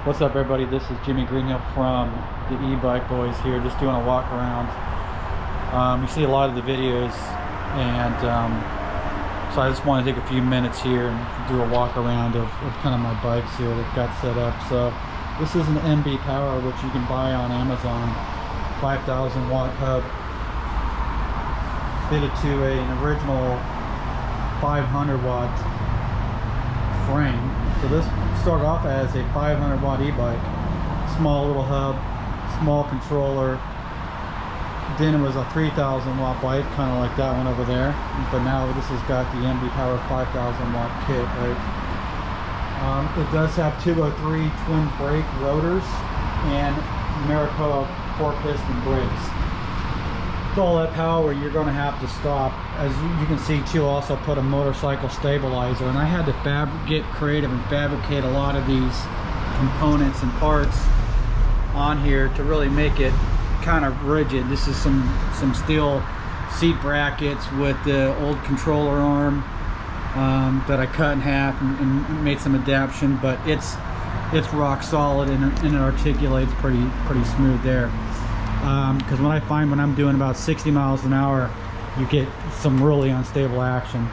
What's up, everybody? This is Jimmy Greenhill from the E-Bike Boys here, just doing a walk around. You see a lot of the videos, and so I just want to take a few minutes here and do a walk around of kind of my bikes here that got set up. So this is an MB Power, which you can buy on Amazon, 5,000 watt hub, fitted to an original 500 watt frame. So this started off as a 500 watt e-bike, small little hub, small controller. Then it was a 3,000 watt bike, kind of like that one over there. But now this has got the MB Power 5,000 watt kit, right? It does have 203 twin brake rotors and Mericoa 4-piston brakes. With all that power, you're going to have to stop. As you can see too, also put a motorcycle stabilizer, and I had to get creative and fabricate a lot of these components and parts on here to really make it kind of rigid. This is some steel seat brackets with the old controller arm that I cut in half and made some adaptation, but it's rock solid and it articulates pretty smooth there. Because when I'm doing about 60 miles an hour, you get some really unstable action.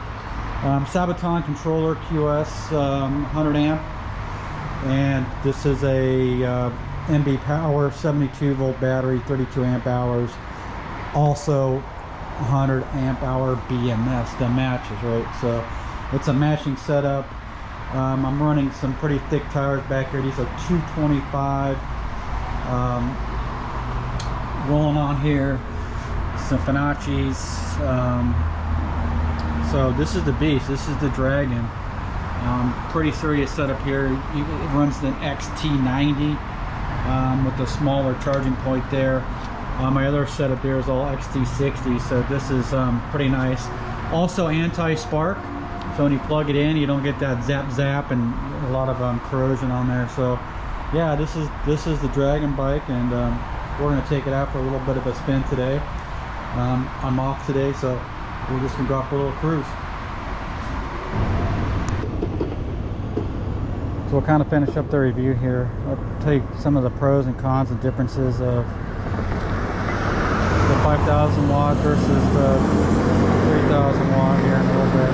Sabaton controller QS 100 amp, and this is a MB Power 72 volt battery, 32 amp hours, also 100 amp hour BMS that matches, right? So it's a matching setup. I'm running some pretty thick tires back here. These are 225. Rolling on here some Fenachis. So this is the beast. This is the Dragon. Pretty serious setup here. It runs the XT90 with the smaller charging point there. My other setup there is all XT60, so this is pretty nice. Also anti-spark, so when you plug it in, you don't get that zap and a lot of corrosion on there. So yeah, this is the Dragon bike, and we're going to take it out for a little bit of a spin today. I'm off today, so we're just going to go out for a little cruise. So we'll kind of finish up the review here. I'll tell you some of the pros and cons and differences of the 5,000 watt versus the 3,000 watt here in a little bit.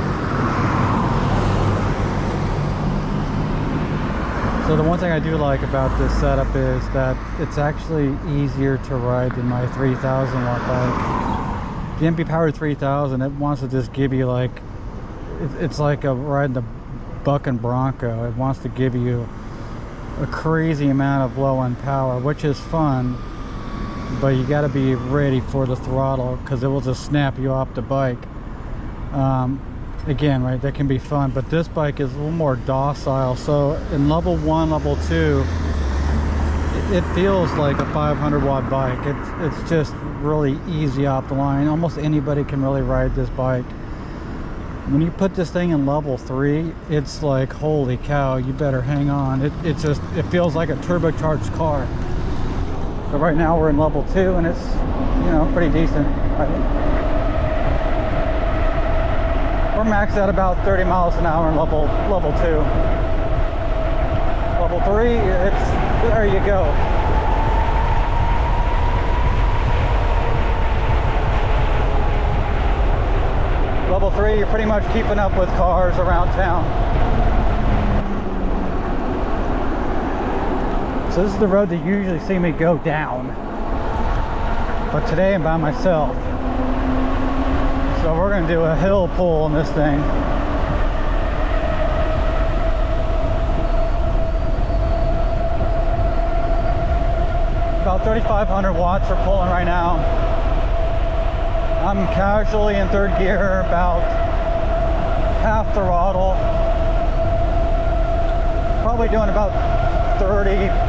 So the one thing I do like about this setup is that it's actually easier to ride than my 3,000 watt bike. The MB Power 3000, it wants to just give you like, it's like riding the bucking Bronco. It wants to give you a crazy amount of low end power, which is fun, but you got to be ready for the throttle because it will just snap you off the bike. Again, right, that can be fun, but this bike is a little more docile. So in level 1, level 2, it feels like a 500 watt bike. It's just really easy off the line. Almost anybody can really ride this bike. When you put this thing in level 3, it's like, holy cow, you better hang on. It feels like a turbocharged car. So right now we're in level 2, and it's, you know, pretty decent. We're maxed at about 30 miles an hour in level 2. Level 3, there you go. Level 3, you're pretty much keeping up with cars around town. So this is the road that you usually see me go down, but today I'm by myself. So we're going to do a hill pull on this thing. About 3,500 watts we're pulling right now. I'm casually in third gear, about half throttle. Probably doing about 35.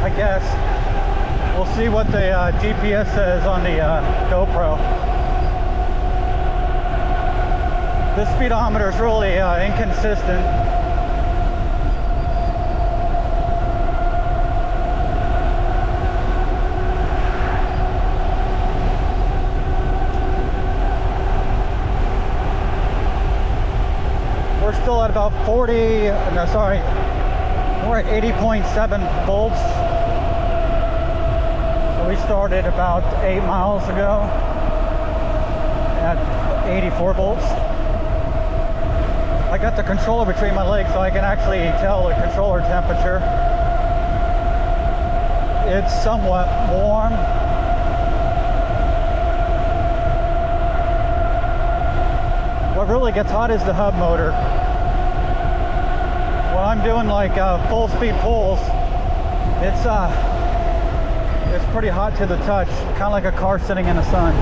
I guess. We'll see what the GPS says on the GoPro. This speedometer is really inconsistent. We're still at about 40, no, sorry, we're at 80.7 volts. So we started about 8 miles ago at 84 volts. I got the controller between my legs so I can actually tell the controller temperature. It's somewhat warm. What really gets hot is the hub motor. When I'm doing like full speed pulls, it's pretty hot to the touch, kind of like a car sitting in the sun.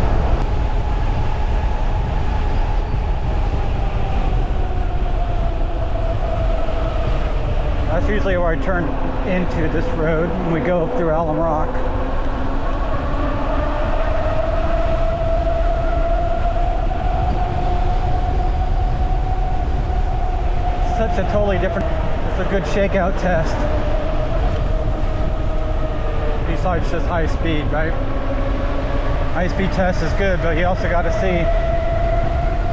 That's usually where I turn into this road when we go through Alum Rock. Such a totally different, it's a good shakeout test. Besides just high speed, right? High speed test is good, but you also got to see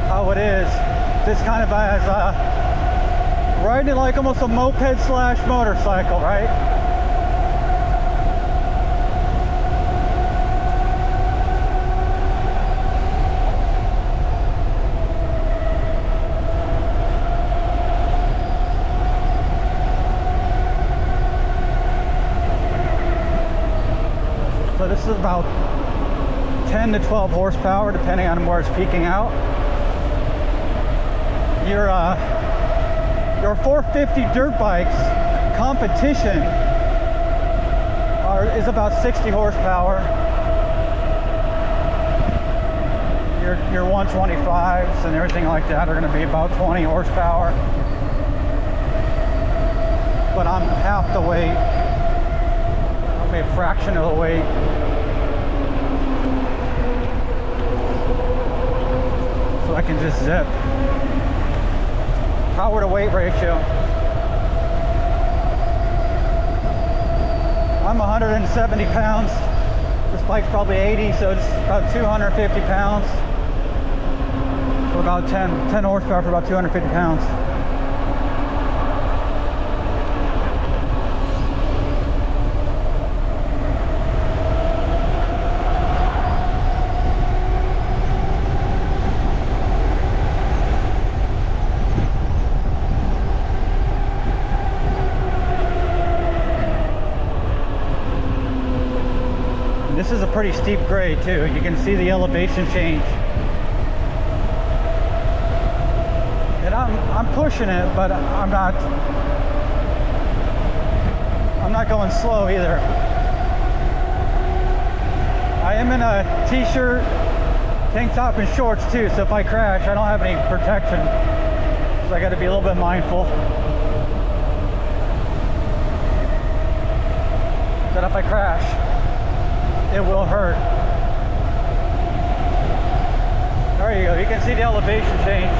how it is. This kind of has riding like almost a moped slash motorcycle, right? So this is about 10 to 12 horsepower, depending on where it's peaking out. Your 450 dirt bikes competition is about 60 horsepower. Your 125s and everything like that are going to be about 20 horsepower. But I'm half the weight. Maybe a fraction of the weight. So I can just zip. Power to weight ratio. I'm 170 pounds. This bike's probably 80, so it's about 250 pounds. For about 10 horsepower for about 250 pounds. This is a pretty steep grade too. You can see the elevation change. And I'm pushing it, but I'm not going slow either. I am in a t-shirt, tank top and shorts too, so if I crash, I don't have any protection. So I got to be a little bit mindful that if I crash, it will hurt. There you go. You can see the elevation change.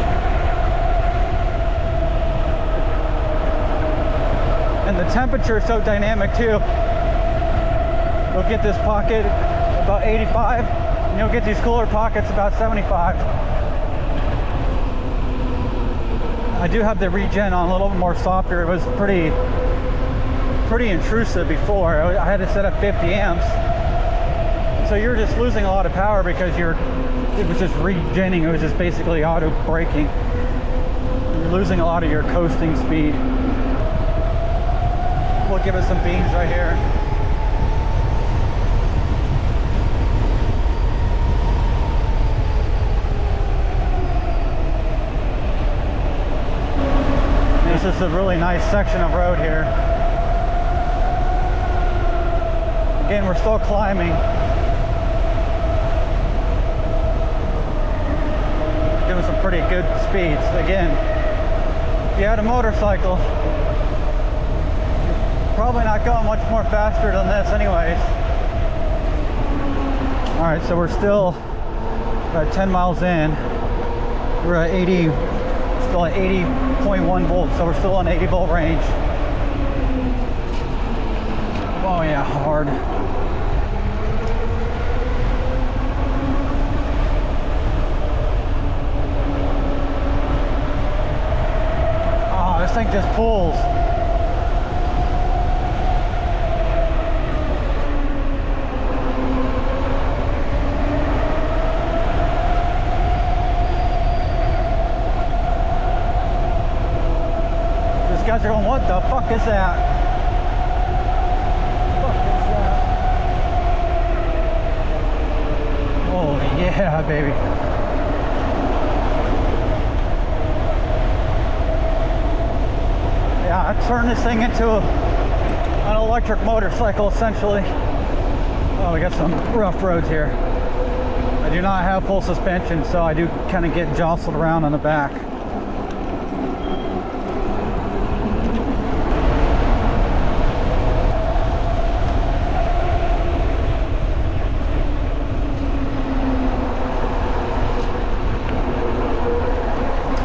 And the temperature is so dynamic too. You'll get this pocket about 85, and you'll get these cooler pockets about 75. I do have the regen on a little bit more softer. It was pretty intrusive before. I had to set up 50 amps. So you're just losing a lot of power because it was just regenning. It was just basically auto braking. You're losing a lot of your coasting speed. We'll give it some beans right here. This is a really nice section of road here. Again, we're still climbing. Doing some pretty good speeds. Again, if you had a motorcycle, you're probably probably not going much more faster than this anyways. All right, so we're still about 10 miles in. We're at 80, still at 80.1 volts, so we're still on 80 volt range. Oh yeah, hard. Oh, this thing just pulls. These guys are going, what the fuck is that? Yeah, baby. Yeah, I turned this thing into an electric motorcycle, essentially. Oh, we got some rough roads here. I do not have full suspension, so I do kind of get jostled around on the back.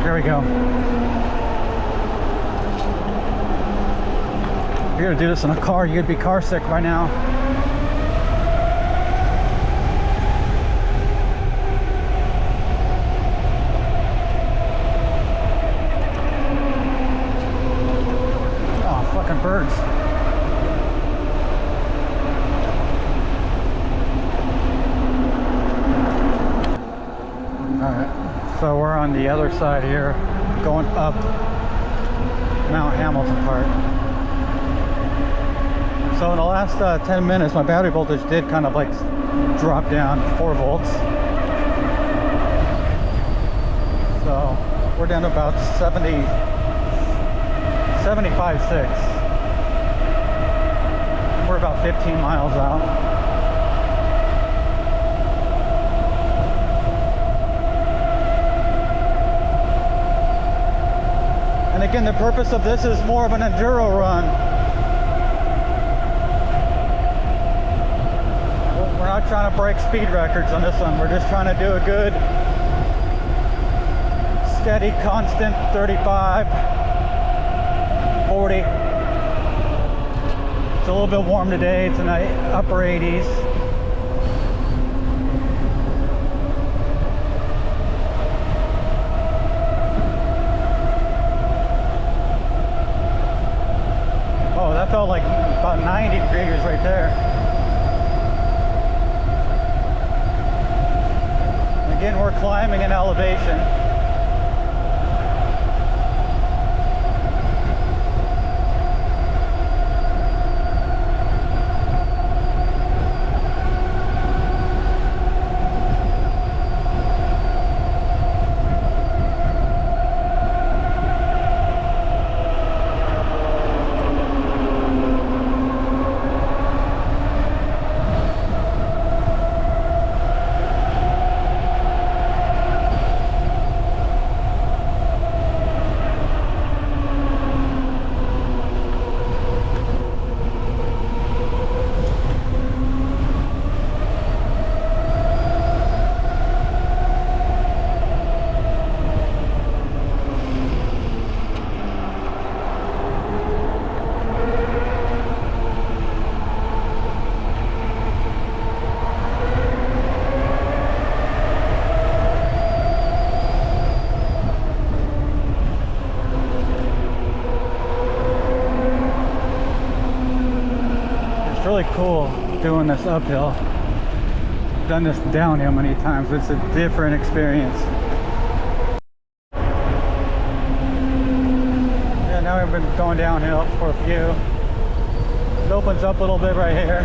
There we go. If you're gonna do this in a car, you'd be car sick by now. Oh, fucking birds. Alright, so we're on the other side here, going up Mount Hamilton Park. So in the last 10 minutes, my battery voltage did kind of like drop down 4 volts. So we're down to about 75.6. We're about 15 miles out. And again, the purpose of this is more of an enduro run. We're not trying to break speed records on this one. We're just trying to do a good, steady, constant 35, 40. It's a little bit warm today. It's in the upper 80s. Oh, that felt like about 90 degrees right there. Again, we're climbing in elevation. Really cool doing this uphill. I've done this downhill many times. It's a different experience. Yeah, now we've been going downhill for a few. It opens up a little bit right here.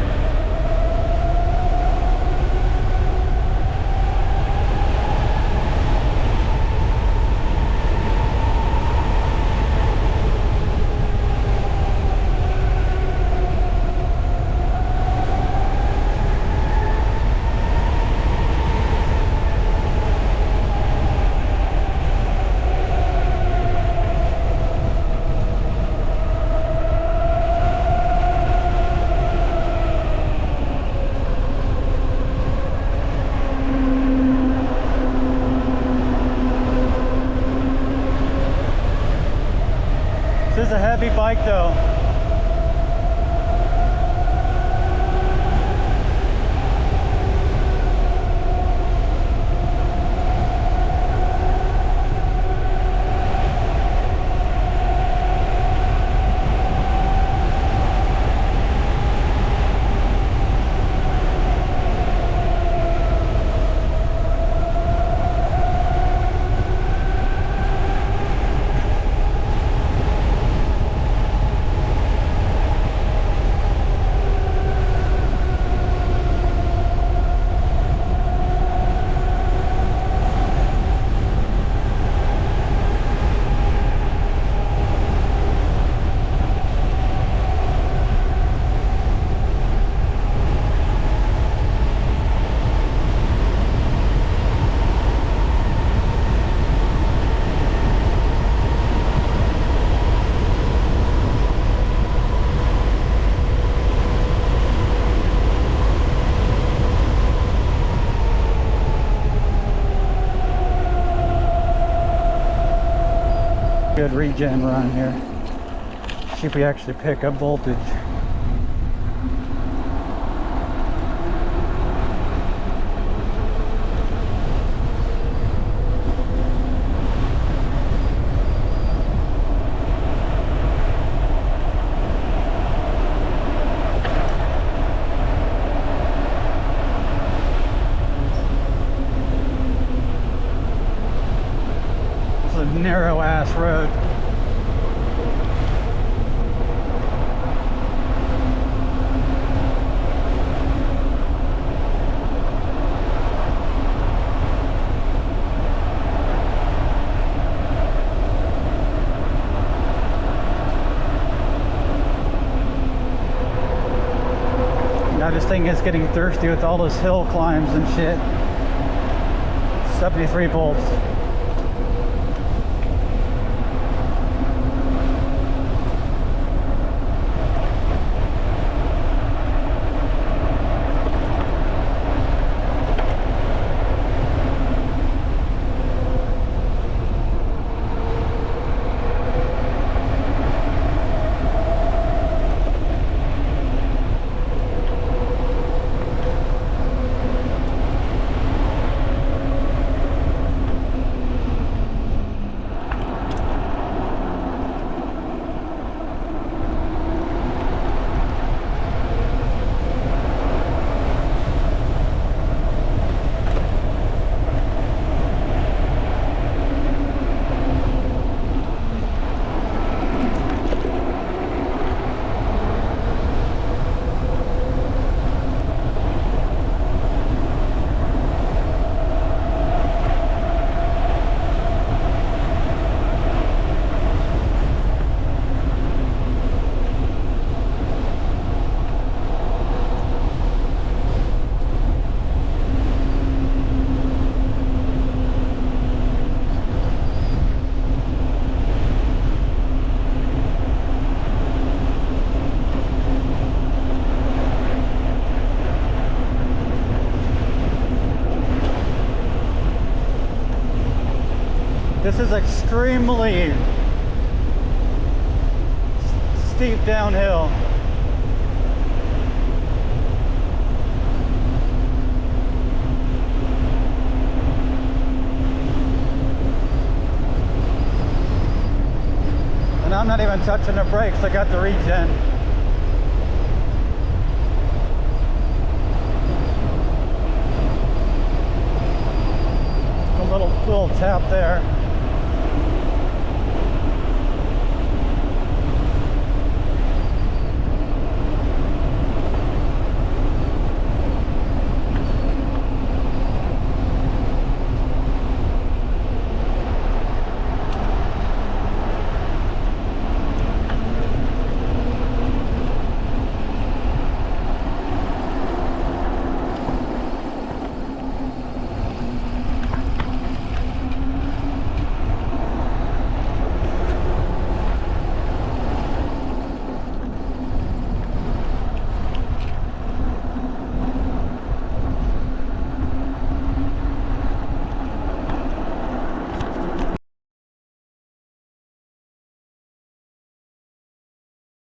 heavy bike though. Good regen run here. See if we actually pick up voltage. It's a narrow ass road. Now this thing is getting thirsty with all those hill climbs and shit. 73 volts. This is extremely steep downhill. And I'm not even touching the brakes, I got the regen. A little tap there.